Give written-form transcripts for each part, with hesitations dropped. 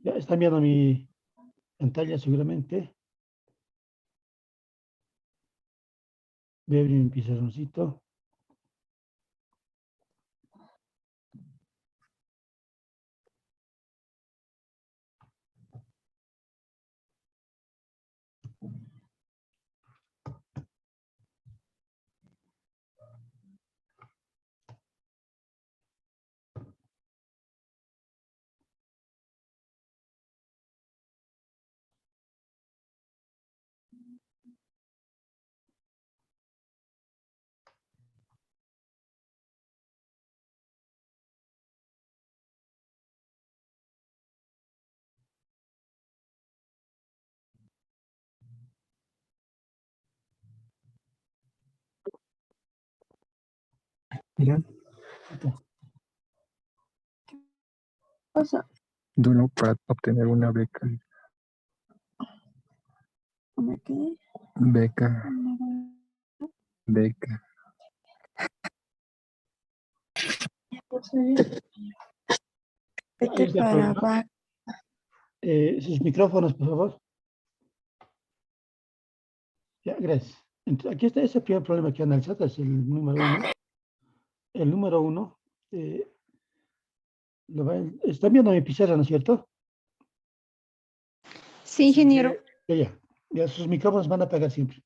Ya están viendo mi pantalla seguramente. Voy a abrir mi pizarroncito. Mira, Pasa. duro para obtener una beca. ¿Una qué? Beca, Una beca. Ahí vete está el para problema. abajo. Sus micrófonos, por favor. Ya, gracias. Entonces, aquí está ese primer problema que analizado, es el número uno. El número uno, están viendo mi pizarra, ¿no es cierto? Sí, ingeniero. Ya, sus micrófonos van a apagar siempre.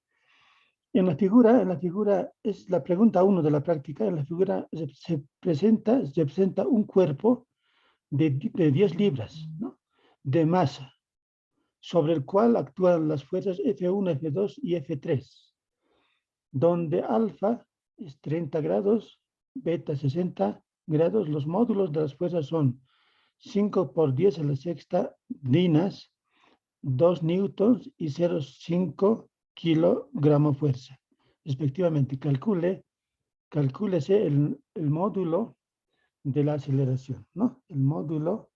En la figura es la pregunta uno de la práctica. En la figura se presenta un cuerpo de 10 libras, ¿no?, de masa, sobre el cual actúan las fuerzas F1, F2 y F3, donde alfa es 30 grados, beta 60 grados. Los módulos de las fuerzas son 5 por 10 a la sexta dinas, 2 newtons y 0,5 kilogramo fuerza, respectivamente. Calcúlese el módulo de la aceleración, ¿no? El módulo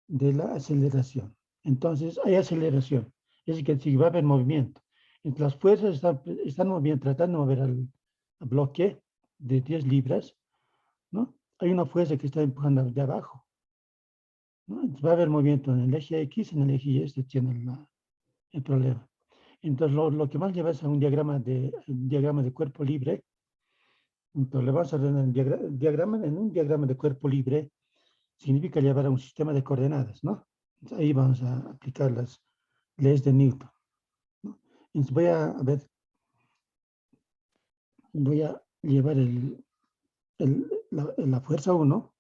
de la aceleración. Entonces, hay aceleración. Es decir, que si va a haber movimiento. Entonces, las fuerzas están moviendo, tratando de mover al bloque de 10 libras, ¿no? Hay una fuerza que está empujando de abajo, ¿no? Entonces, va a haber movimiento en el eje X, en el eje Y, este tiene el problema. Entonces, lo que más lleva es a un diagrama de cuerpo libre. Entonces, le vamos a dar en un diagrama de cuerpo libre, significa llevar a un sistema de coordenadas, ¿no? Entonces, ahí vamos a aplicar las leyes de Newton, ¿no? Entonces, voy a llevar la fuerza 1.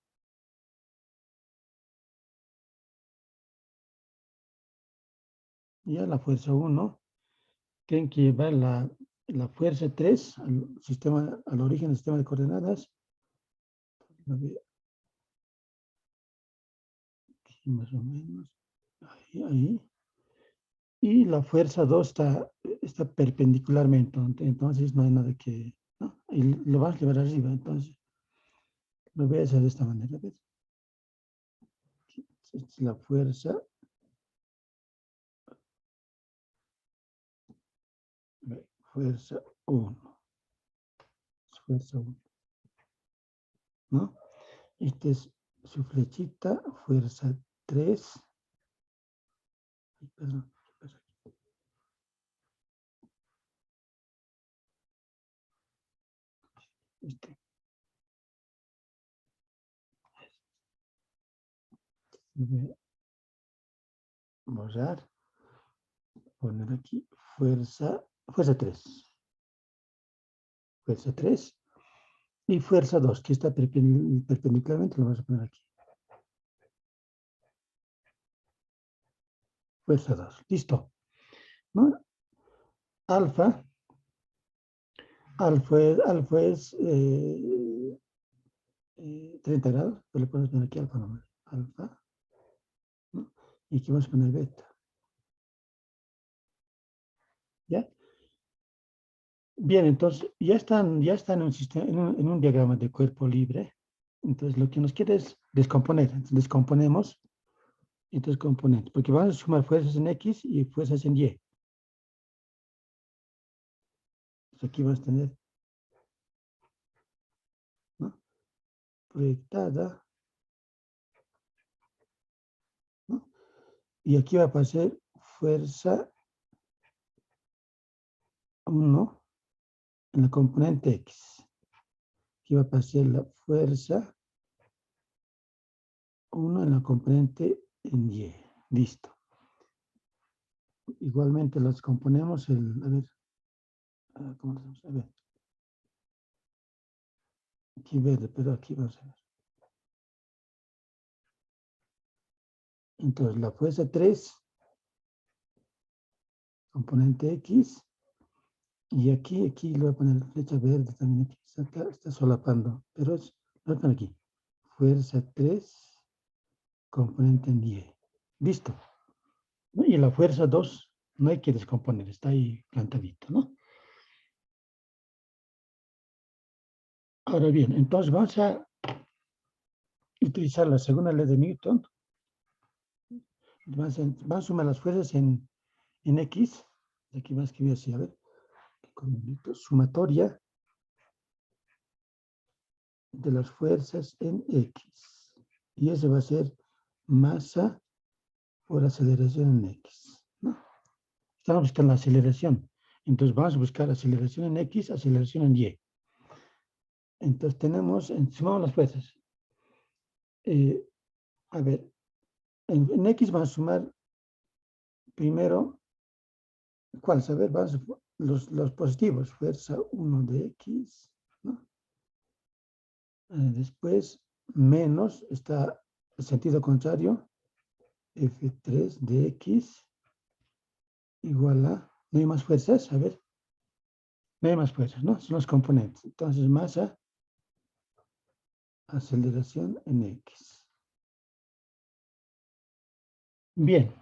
Ya la fuerza 1, tienen que llevar la fuerza 3 al origen del sistema de coordenadas. Aquí más o menos, ahí. Y la fuerza 2 está perpendicularmente, entonces no hay nada que, ¿no? Y lo vas a llevar arriba, entonces lo voy a hacer de esta manera, ¿ves? Esta es la fuerza. Fuerza 1. Fuerza 1, ¿no? Esta es su flechita, fuerza 3. Perdón, este. Voy a borrar, poner aquí fuerza 3. Fuerza 3 y fuerza 2, que está perpendicularmente, lo vamos a poner aquí. Fuerza 2, listo, ¿no? Alfa es 30 grados, pero le podemos poner aquí alfa nomás. Alfa, ¿no? Y aquí vamos a poner beta. ¿Ya? Bien, entonces ya están en un sistema, en un diagrama de cuerpo libre. Entonces lo que nos quiere es descomponer. Entonces, descomponemos estos componentes, porque vamos a sumar fuerzas en X y fuerzas en Y. Entonces aquí vas a tener, ¿no?, proyectada, ¿no? Y aquí va a pasar fuerza 1 en la componente X. Aquí va a pasar la fuerza 1 en la componente en Y. Listo. Igualmente las componemos a ver, ¿cómo lo hacemos? A ver. Aquí verde, pero aquí vamos a ver. Entonces la fuerza 3, componente X, y aquí le voy a poner flecha verde también aquí, está solapando, pero es, lo voy a poner aquí. Fuerza 3, componente en Y. Listo. ¿No? Y la fuerza 2 no hay que descomponer, está ahí plantadito, ¿no? Ahora bien, entonces vamos a utilizar la segunda ley de Newton. Vamos a sumar las fuerzas en X. Aquí va a escribir así, a ver. Sumatoria de las fuerzas en X. Y eso va a ser masa por aceleración en X, ¿no? Estamos buscando la aceleración. Entonces vamos a buscar aceleración en X, aceleración en Y. Entonces tenemos, sumamos las fuerzas. A ver, en X vamos a sumar primero, ¿cuáles? A ver, vamos a, los positivos, fuerza 1 de X, ¿no? Después, menos, está el sentido contrario, F3 de X igual a, no hay más fuerzas, a ver, no hay más fuerzas, ¿no? Son los componentes. Entonces, masa, aceleración en X. Bien,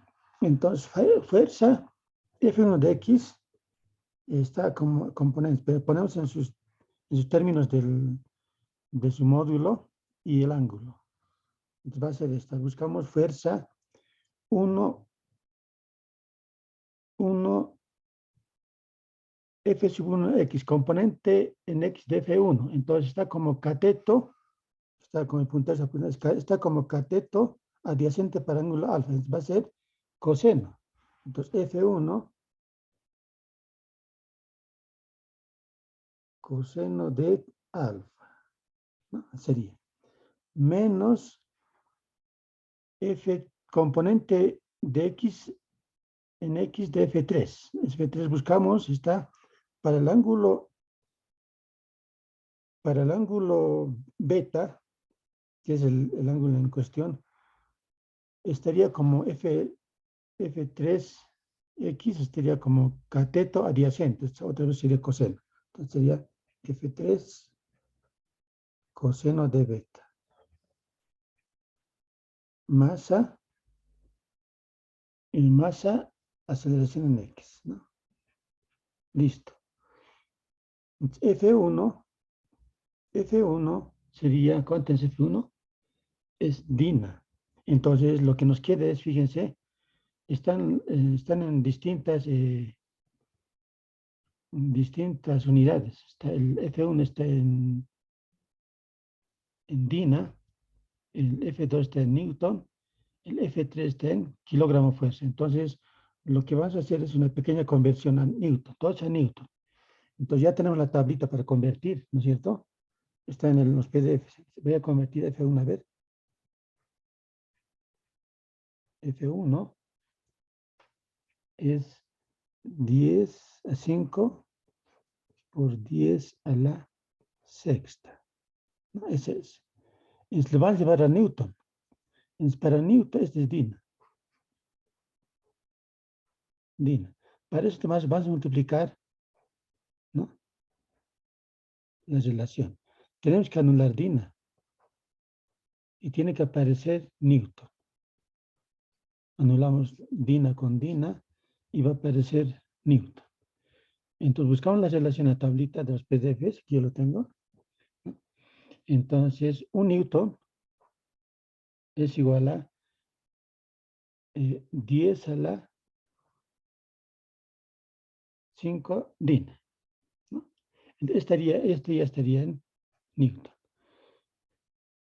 entonces, fuerza F1 de X está como componente, pero ponemos en sus términos de su módulo y el ángulo. Entonces va a ser esta. Buscamos fuerza 1 F sub 1 X, componente en X de F1. Entonces está como cateto, está como el puntaje, está como cateto adyacente para ángulo alfa. Entonces va a ser coseno. Entonces F1 coseno de alfa, ¿no? Sería menos F componente de X en X de F3. F3 buscamos, está para el ángulo beta, que es el ángulo en cuestión, estaría como F3X, estaría como cateto adyacente, otra vez sería coseno. Entonces sería F3 coseno de beta. Masa, y masa, aceleración en X, ¿no? Listo. F1 sería, ¿cuánto es F1? Es DINA. Entonces, lo que nos queda es, fíjense, están en distintas unidades. El F1 está en DINA, el F2 está en Newton, el F3 está en kilogramo fuerza. Entonces, lo que vamos a hacer es una pequeña conversión a Newton, todo es a Newton. Entonces, ya tenemos la tablita para convertir, ¿no es cierto? Está en los PDFs. Voy a convertir F1 a ver. F1 es 10 a 5 por 10 a la sexta. ¿No? Ese es. Y lo van a llevar a Newton. Entonces, para Newton, este es DINA. DINA. Para esto más vas a multiplicar, ¿no? La relación. Tenemos que anular DINA. Y tiene que aparecer Newton. Anulamos DINA con DINA y va a aparecer Newton. Entonces buscamos la relación a tablita de los PDFs, que yo lo tengo. Entonces, un Newton es igual a 10 a la 5 DINA, ¿no? Entonces esto ya estaría en Newton.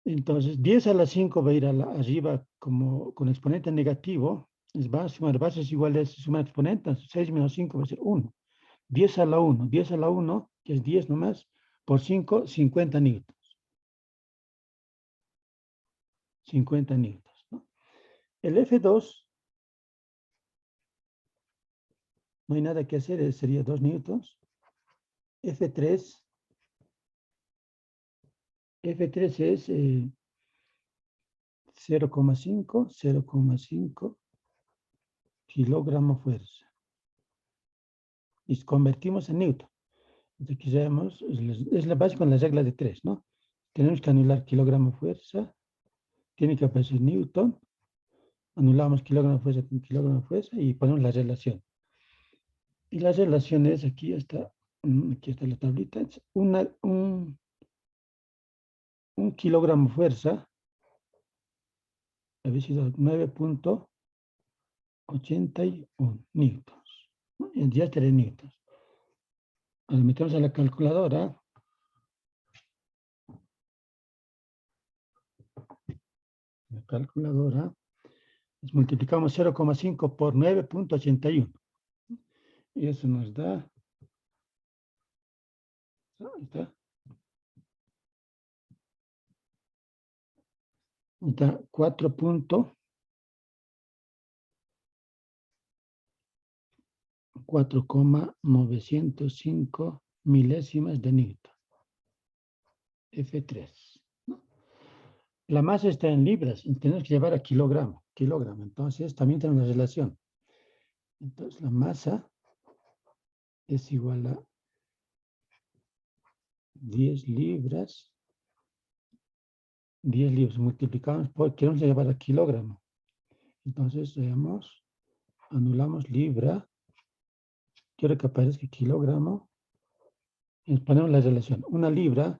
Entonces, 10 a la 5 va a ir arriba como con exponente negativo. Va a sumar bases iguales, sumar exponentes. 6 menos 5 va a ser 1. 10 a la 1. 10 a la 1, que es 10 nomás, por 5, 50 newtons. 50 newtons, ¿no? El F2, no hay nada que hacer, sería 2 newtons. F3 es 0,5 kilogramo fuerza. Y convertimos en newton. Entonces, aquí sabemos, es la base con la regla de 3, ¿no? Tenemos que anular kilogramo fuerza, tiene que aparecer newton, anulamos kilogramo fuerza con kilogramo fuerza y ponemos la relación. Y la relación es, aquí está la tablita, es un kilogramo fuerza, había sido 9,81 newtons, ¿no? Y ya estaría newtons. Ahora metemos a la calculadora. La calculadora, multiplicamos 0,5 por 9,81. Y eso nos da, ahí está, 4,905 milésimas de newton. F3. ¿No? La masa está en libras, y tenemos que llevar a kilogramo. Entonces, también tenemos una relación. Entonces, la masa es igual a 10 libras. 10 libras multiplicamos por, queremos llevar a kilogramo. Entonces, veamos, anulamos libra. Quiero que aparezca kilogramo. Y nos ponemos la relación. Una libra,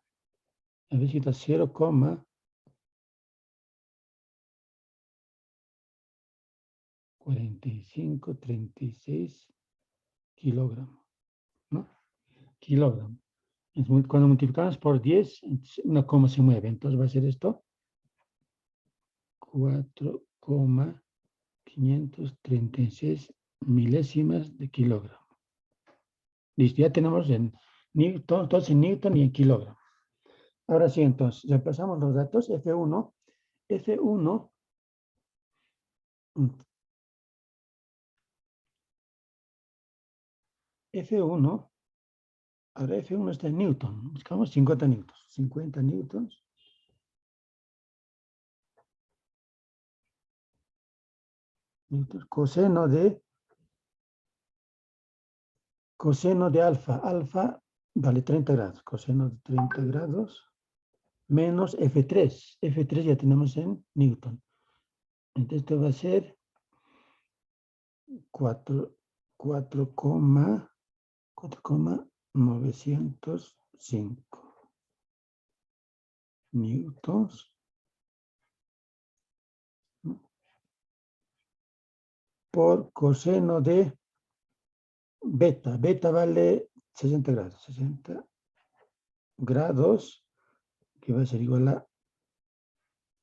a ver si está 0,4536 kilogramos, ¿no? Kilogramo. Cuando multiplicamos por 10, una coma se mueve. Entonces va a ser esto. 4,536 milésimas de kilogramo. Listo, ya tenemos en newton, entonces en newton y en kilogramo. Ahora sí, entonces, repasamos los datos. F1, ahora F1 está en newton. Buscamos 50 newtons. 50 newtons. Coseno de alfa. Alfa vale 30 grados. Coseno de 30 grados menos F3. F3 ya tenemos en newton. Entonces esto va a ser 4,905 newtons, ¿no? Por coseno de beta. Beta vale 60 grados. 60 grados, que va a ser igual a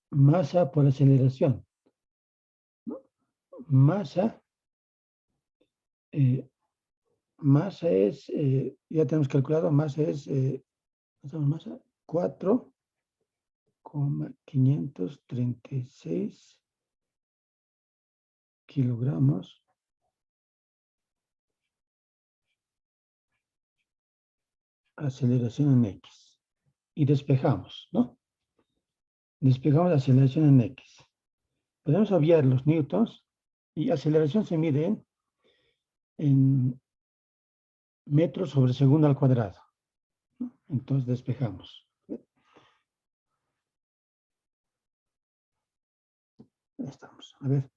masa por aceleración, ¿no? Masa es, ya tenemos calculado, masa es, masa 4,536 kilogramos aceleración en X. Y despejamos, ¿no? Despejamos la aceleración en X. Podemos obviar los newtons y aceleración se mide en metros sobre segundo al cuadrado, ¿no? Entonces despejamos. Ahí estamos. A ver.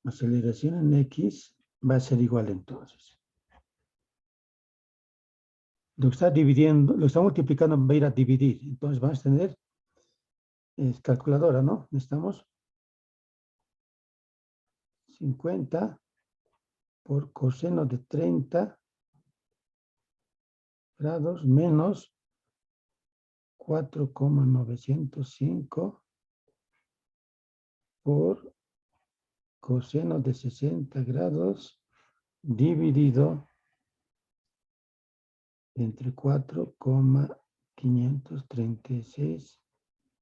Aceleración en X va a ser igual entonces. Lo que está dividiendo, lo está multiplicando, va a ir a dividir. Entonces vamos a tener calculadora, ¿no? Necesitamos 50 por coseno de 30 grados menos 4,905 por coseno de 60 grados dividido entre 4,536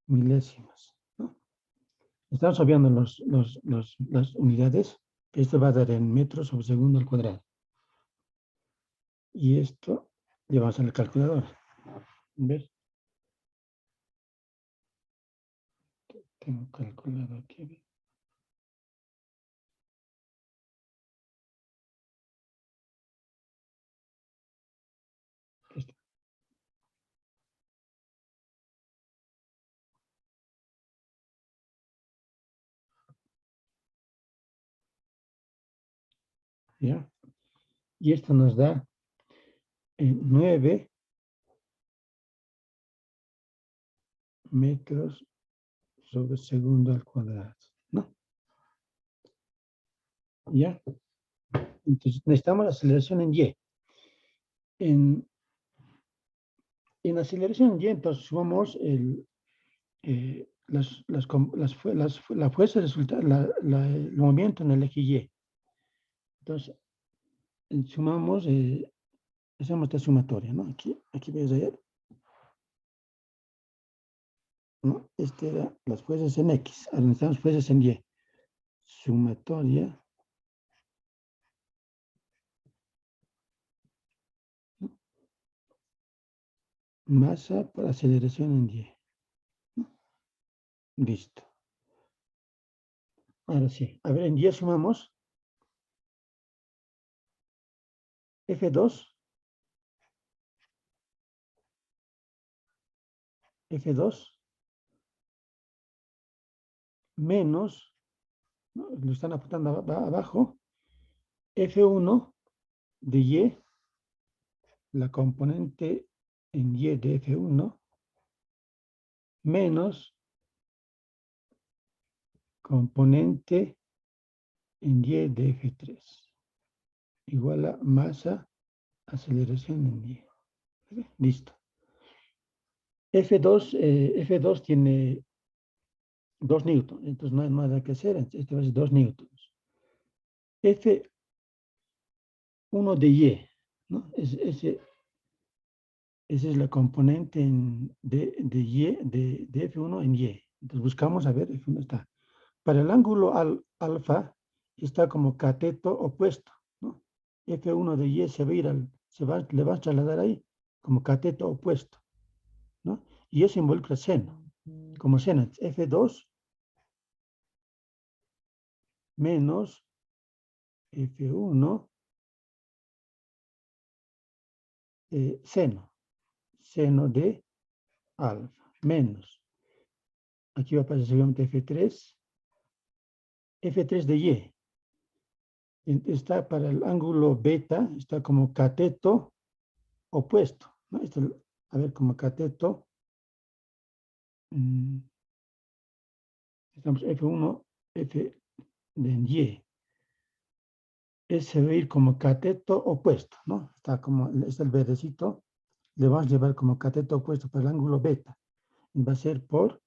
milésimas, ¿no? Estamos obviando las unidades. Esto va a dar en metros sobre segundo al cuadrado. Y esto llevamos en el calculador. ¿Ves? Tengo calculado aquí. Esto. ¿Ya? Y esto nos da 9 metros sobre segundo al cuadrado, ¿no? ¿Ya? Entonces necesitamos la aceleración en Y. En aceleración en Y, entonces sumamos la fuerza resultante, el movimiento en el eje Y. Entonces, sumamos, hacemos esta sumatoria, ¿no? Aquí ves ayer, ¿no? Este era las fuerzas en X, ahora necesitamos fuerzas en Y. Sumatoria. Masa por aceleración en Y. Listo. Ahora sí. A ver, en Y sumamos F2 menos, ¿no? Lo están apuntando abajo, F1 de Y, la componente en Y de F1, menos componente en Y de F3, igual a masa, aceleración en Y. Listo. F2 tiene 2 newtons, entonces no hay nada que hacer, este va a ser 2 newtons. F1 de Y, ¿no? Esa es la componente de Y, de F1 en Y. Entonces buscamos, a ver, F1 está. Para el ángulo alfa está como cateto opuesto, ¿no? F1 de Y se va a ir le va a trasladar ahí como cateto opuesto, ¿no? Y eso involucra seno, como seno. F2 menos F1 seno de alfa, menos. Aquí va a pasar seguramente F3 de Y. Está para el ángulo beta, está como cateto opuesto, ¿no? Esto, a ver, como cateto, estamos F1, F de Y. Ese va a ir como cateto opuesto, ¿no? Está el verdecito, le vamos a llevar como cateto opuesto para el ángulo beta. Y va a ser por,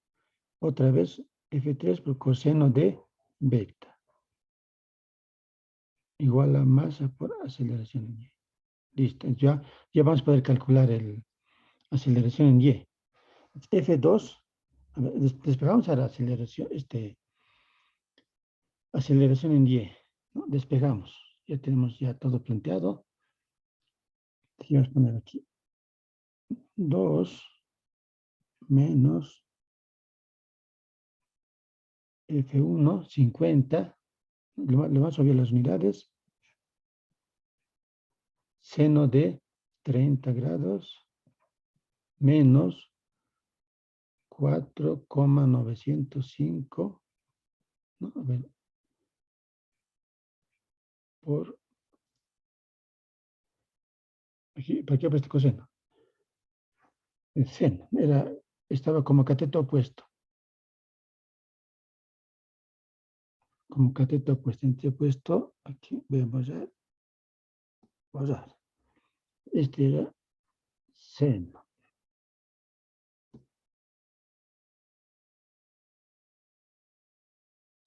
otra vez, F3 por coseno de beta. Igual a masa por aceleración en Y. Listo, ya vamos a poder calcular la aceleración en Y. F2, a ver, despejamos a la aceleración, aceleración en Y, ¿no? Despejamos, ya tenemos ya todo planteado. Vamos a poner aquí 2 menos F1, 50, le vamos a subir las unidades, seno de 30 grados menos 4,905, ¿no? A ver, por, aquí, ¿para qué este coseno? El seno, estaba como cateto opuesto. Como cateto opuesto, entre opuesto, aquí voy a borrar. Este era seno.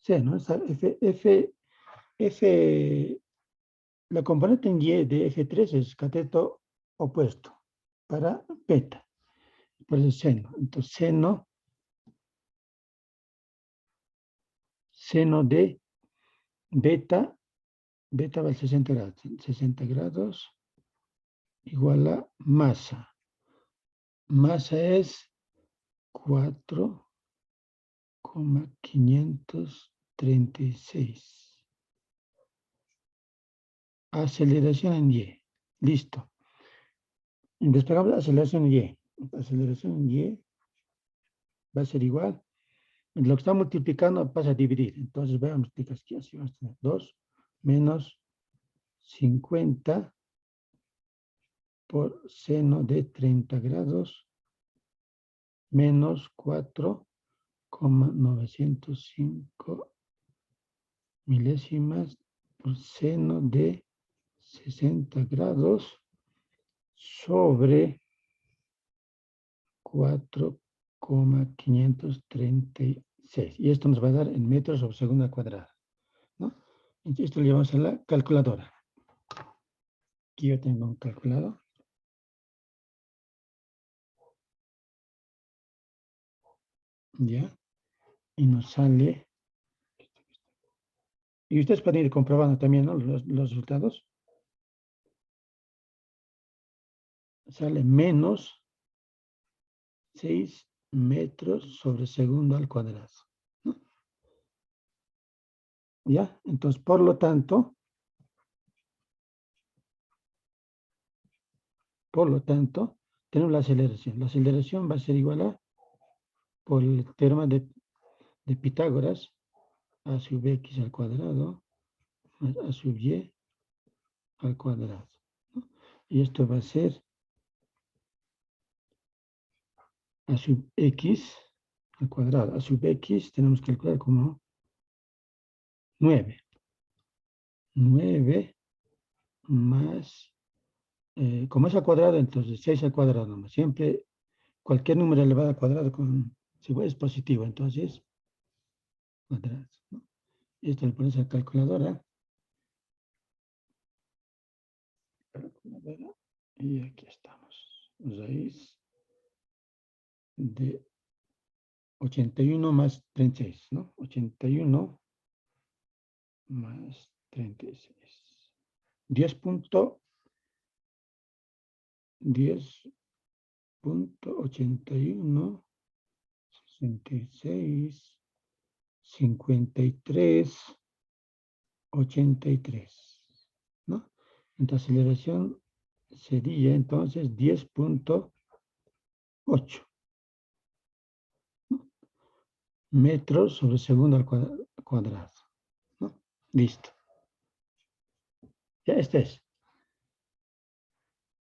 C, ¿no? Esa F, la componente en Y de F3 es cateto opuesto para beta, por el seno. Entonces, seno de beta va al 60 grados. 60 grados igual a masa. Masa es 4,536. Aceleración en Y. Listo. Despegamos la aceleración en Y. Aceleración en Y va a ser igual. Lo que está multiplicando pasa a dividir. Entonces voy a multiplicar aquí. Así vamos a tener 2 menos 50 por seno de 30 grados menos 4,905 milésimas por seno de 60 grados sobre 4,536. Y esto nos va a dar en metros sobre segundo al cuadrado, ¿no? Entonces, esto lo llevamos a la calculadora. Aquí yo tengo un calculador. ¿Ya? Y nos sale... Y ustedes pueden ir comprobando también, ¿no? Los resultados. Sale menos 6 metros sobre segundo al cuadrado, ¿no? ¿Ya? Entonces, por lo tanto, tenemos la aceleración. La aceleración va a ser igual a, por el teorema de Pitágoras, a sub x al cuadrado más a sub y al cuadrado, ¿no? Y esto va a ser a sub x al cuadrado. A sub x tenemos que calcular como 9. 9 más, como es al cuadrado, entonces 6 al cuadrado nomás. Siempre cualquier número elevado al cuadrado si es positivo, entonces cuadrado, ¿no? Esto le pones a la calculadora. Y aquí estamos. Raíz de 81 más 36, ¿no? 81 más 36. 10.81, 66, 53, 83, ¿no? Entonces, aceleración sería entonces 10.8, ¿no? Metros sobre segundo al cuadrado, ¿no? Listo. Ya este es.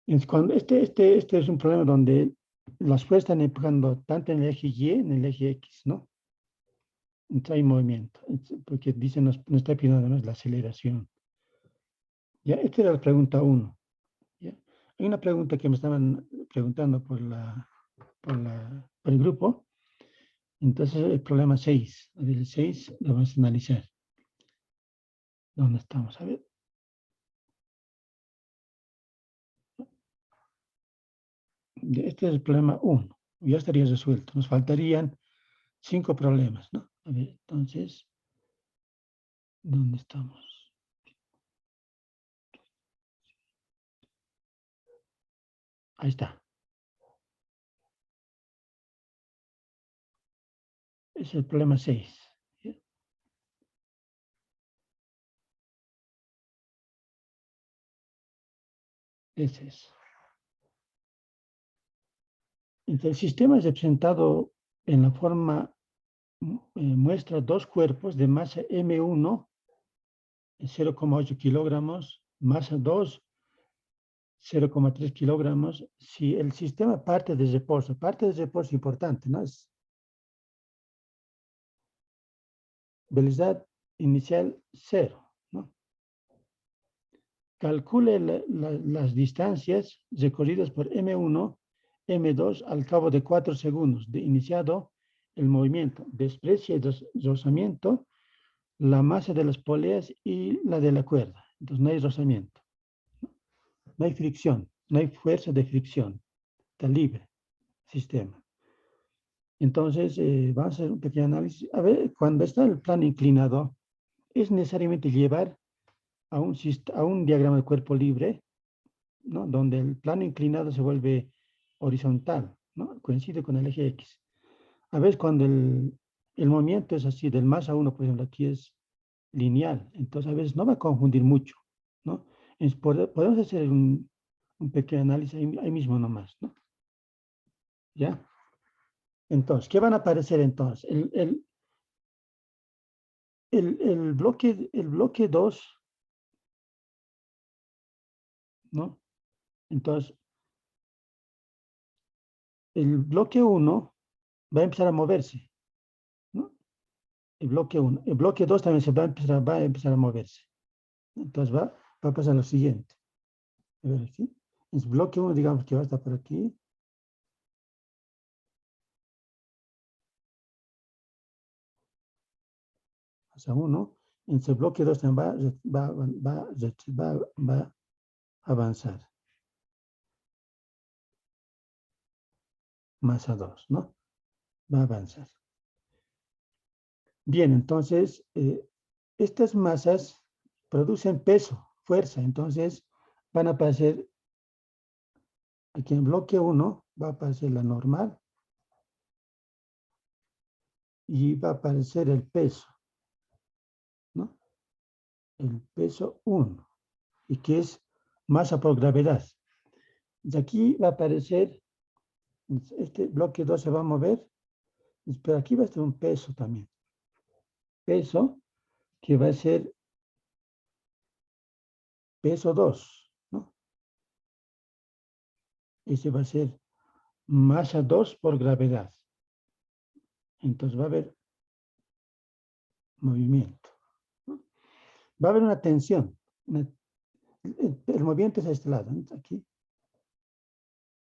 Este es un problema donde las fuerzas están empujando tanto en el eje Y, en el eje X, ¿no? Entonces hay movimiento, porque dice, nos está pidiendo además la aceleración. Ya, esta era la pregunta 1. ¿Ya? Hay una pregunta que me estaban preguntando por el grupo. Entonces el problema 6. A ver, el 6 lo vamos a analizar. ¿Dónde estamos? A ver. Este es el problema 1. Ya estaría resuelto. Nos faltarían 5 problemas, ¿no? A ver, entonces, ¿dónde estamos? Ahí está. Es el problema 6. ¿Ya? Ese es. Entonces, el sistema es representado en la forma, muestra dos cuerpos de masa M1, 0,8 kilogramos, masa 2, 0,3 kilogramos. Si el sistema parte de reposo importante, ¿no? Es velocidad inicial 0, ¿no? Calcule las distancias recorridas por M1, M2 al cabo de 4 segundos de iniciado el movimiento. Desprecie el rozamiento la masa de las poleas y la de la cuerda. Entonces no hay rozamiento. No hay fricción, no hay fuerza de fricción. Está libre el sistema. Entonces, vamos a hacer un pequeño análisis. A ver, cuando está el plano inclinado, es necesariamente llevar a un diagrama de cuerpo libre, ¿no? Donde el plano inclinado se vuelve horizontal, ¿no? Coincide con el eje X. A veces cuando el movimiento es así, del más a uno, por ejemplo, aquí es lineal, entonces a veces no va a confundir mucho, ¿no? Podemos hacer un pequeño análisis ahí mismo nomás, ¿no? ¿Ya? Entonces, ¿qué van a aparecer entonces? El bloque 2, ¿no? Entonces, el bloque 1 va a empezar a moverse, ¿no? El bloque 1. El bloque 2 también va a empezar a moverse. Entonces, va a pasar lo siguiente. A ver aquí. El bloque 1, digamos que va a estar por aquí. Pasa 1. En ese bloque 2 también va a avanzar. Masa 2, ¿no? Va a avanzar. Bien, entonces, estas masas producen peso, fuerza, entonces van a aparecer, aquí en bloque 1 va a aparecer la normal y va a aparecer el peso, ¿no? El peso 1, y que es masa por gravedad. De aquí va a aparecer, este bloque 2 se va a mover, pero aquí va a estar un peso también. Peso que va a ser peso 2, ¿no? Ese va a ser masa 2 por gravedad. Entonces va a haber movimiento, ¿no? Va a haber una tensión. El movimiento es a este lado, ¿no? Aquí.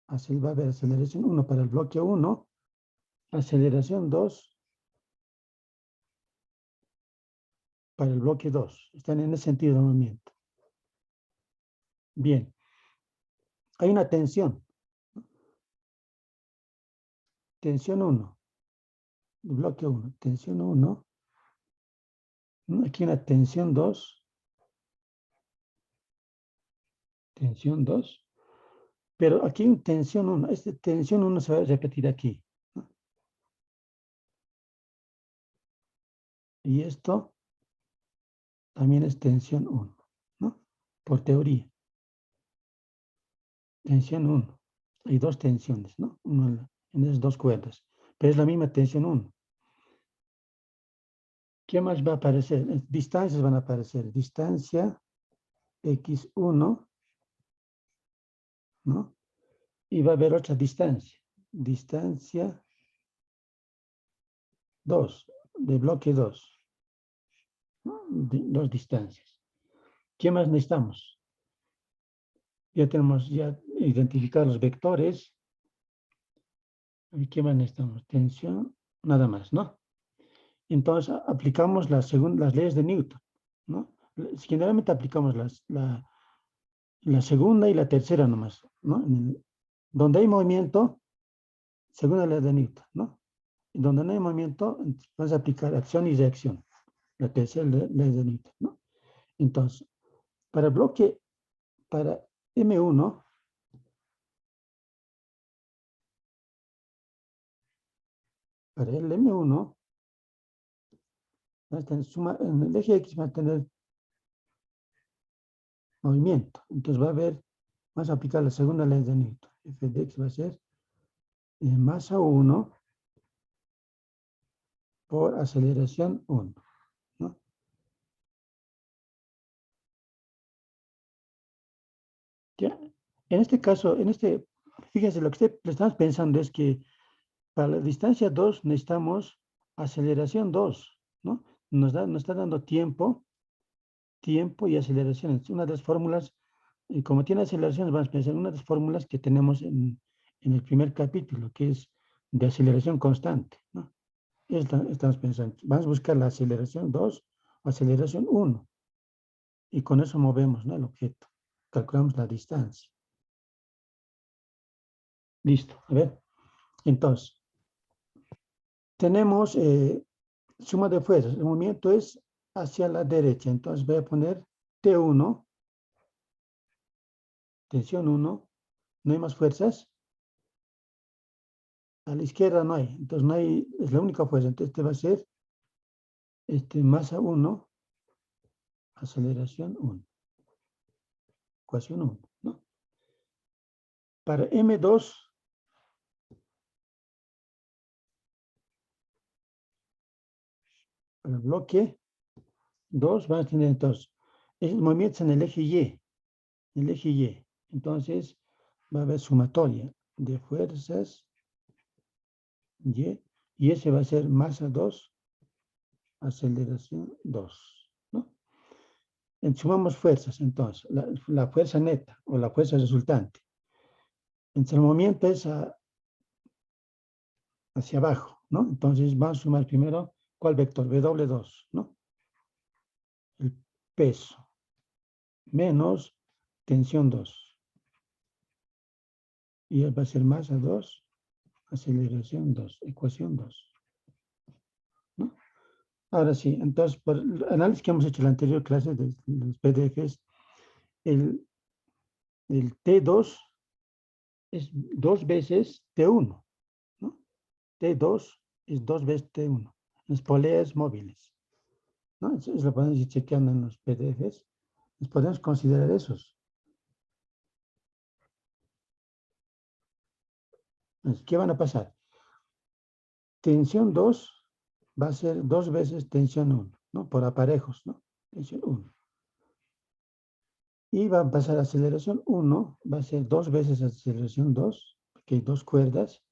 Así va a haber aceleración 1 para el bloque 1, aceleración 2 para el bloque 2. Están en ese sentido de movimiento. Bien. Hay una tensión. Tensión 1. Bloque 1. Tensión 1. Aquí una tensión 2. Tensión 2. Pero aquí hay una tensión 1. Esta tensión 1 se va a repetir aquí, ¿no? Y esto también es tensión 1, ¿no? Por teoría. Tensión 1. Hay dos tensiones, ¿no? Uno en esas dos cuerdas. Pero es la misma tensión 1. ¿Qué más va a aparecer? Distancias van a aparecer. Distancia x1, ¿no? Y va a haber otra distancia. Distancia 2, de bloque 2, ¿no? Dos distancias. ¿Qué más necesitamos? Ya tenemos identificados los vectores. ¿Y qué más necesitamos? Tensión, nada más, ¿no? Entonces aplicamos las leyes de Newton, ¿no? Generalmente aplicamos la segunda y la tercera nomás, ¿no? Donde hay movimiento, segunda ley de Newton, ¿no? Y donde no hay movimiento, vamos a aplicar acción y reacción, la tercera ley de Newton, ¿no? Entonces, para M1, para el M1, en el eje X va a tener movimiento. Entonces vamos a aplicar la segunda ley de Newton. F de X va a ser masa 1 por aceleración 1, ¿no? Ya. En este caso, fíjense, lo que le estamos pensando es que para la distancia 2 necesitamos aceleración 2, ¿no? Nos está dando tiempo y aceleración. Es una de las fórmulas, y como tiene aceleraciones, vamos a pensar en una de las fórmulas que tenemos en el primer capítulo, que es de aceleración constante, ¿no? Estamos pensando, vamos a buscar la aceleración 2 aceleración 1. Y con eso movemos, ¿no?, el objeto. Calculamos la distancia. Listo. A ver. Entonces, tenemos suma de fuerzas. El movimiento es hacia la derecha. Entonces voy a poner T1. Tensión 1. No hay más fuerzas. A la izquierda no hay. Entonces no hay, es la única fuerza. Entonces este va a ser masa 1, aceleración 1. Ecuación 1, ¿no? Para M2, para el bloque 2, van a tener entonces el movimiento en el eje Y. El eje Y. Entonces va a haber sumatoria de fuerzas Y. Y ese va a ser masa 2, aceleración 2, ¿no? Sumamos fuerzas, entonces, la fuerza neta o la fuerza resultante. Entonces el movimiento es hacia abajo, ¿no? Entonces vamos a sumar primero, ¿cuál vector? W2, ¿no? El peso menos tensión 2. Y va a ser masa 2, aceleración 2, ecuación 2, ¿no? Ahora sí, entonces, por el análisis que hemos hecho en la anterior clase de los PDFs, el T2 es 2 veces T1, ¿no? T2 es 2 veces T1, las poleas móviles, ¿no? Eso lo podemos ir chequeando en los PDFs. Nos podemos considerar esos. Entonces, ¿qué van a pasar? Tensión 2 va a ser 2 veces tensión 1, ¿no? Por aparejos, ¿no? Tensión 1. Y va a pasar aceleración 1, va a ser 2 veces aceleración 2, porque hay 2 cuerdas.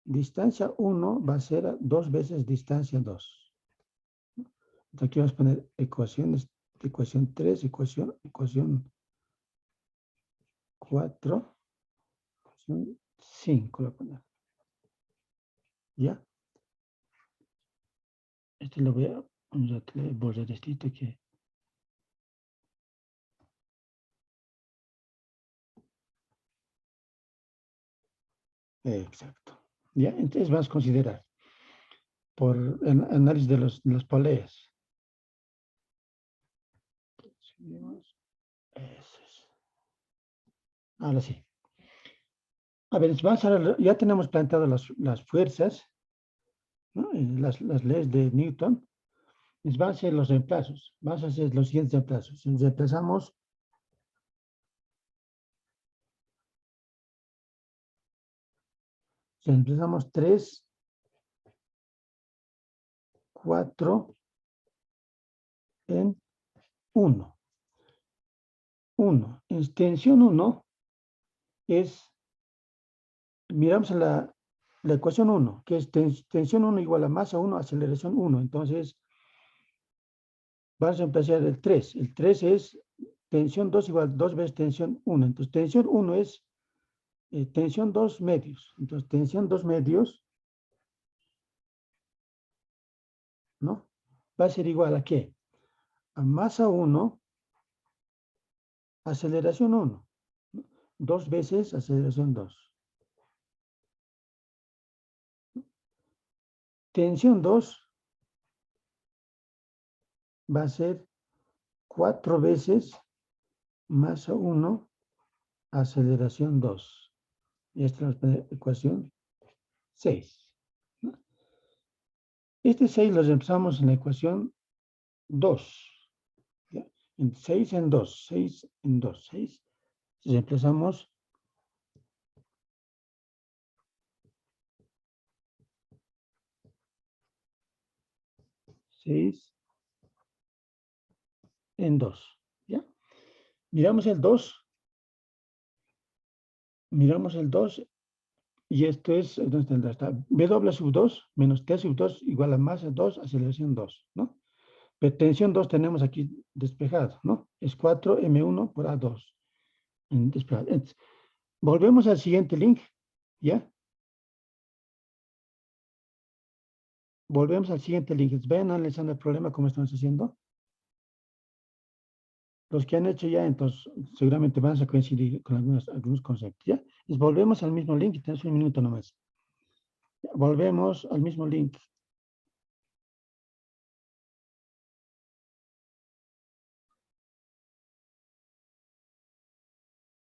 Distancia 1 va a ser 2 veces distancia 2. Entonces aquí vamos a poner ecuaciones, ecuación 3, ecuación 4, ecuación 5, voy a poner. ¿Ya? Este lo voy a borrar esto que... Exacto. ¿Ya? Entonces vamos a considerar por el análisis de las poleas. Seguimos. Eso es. Ahora sí. A ver, ya tenemos planteadas las fuerzas, ¿no? Las leyes de Newton. Van a ser los reemplazos. Vamos a hacer los siguientes reemplazos. Reemplazamos Reemplazamos 3, 4 en 1. 1. Extensión 1 es, miramos la ecuación 1, que es tensión 1 igual a masa 1, aceleración 1. Entonces, vamos a reemplazar el 3. El 3 es tensión 2 igual a 2 veces tensión 1. Entonces, tensión 1 es tensión 2 medios. Entonces, tensión 2 medios, ¿no? Va a ser igual a ¿qué? A masa 1, aceleración 1. 2 veces aceleración 2. Tensión 2 va a ser 4 veces masa 1, aceleración 2. Y esta es la ecuación 6. ¿No? Este 6 lo reemplazamos en la ecuación 2. ¿Ya? En 6 en 2, 6 en 2, 6. Reemplazamos 6 en 2. ¿Ya? Miramos el 2. Miramos el 2. Y esto es, ¿dónde está? W sub 2 menos T sub 2 igual a masa 2, aceleración 2, ¿no? Pero tensión 2 tenemos aquí despejado, ¿no? Es 4M1 por A2. Despejado. Entonces, volvemos al siguiente link, ¿ya? volvemos al siguiente link. Ven analizando el problema como estamos haciendo. Los que han hecho ya, entonces, seguramente van a coincidir con algunos conceptos, ¿ya? Entonces, volvemos al mismo link y tenemos un minuto nomás. Volvemos al mismo link.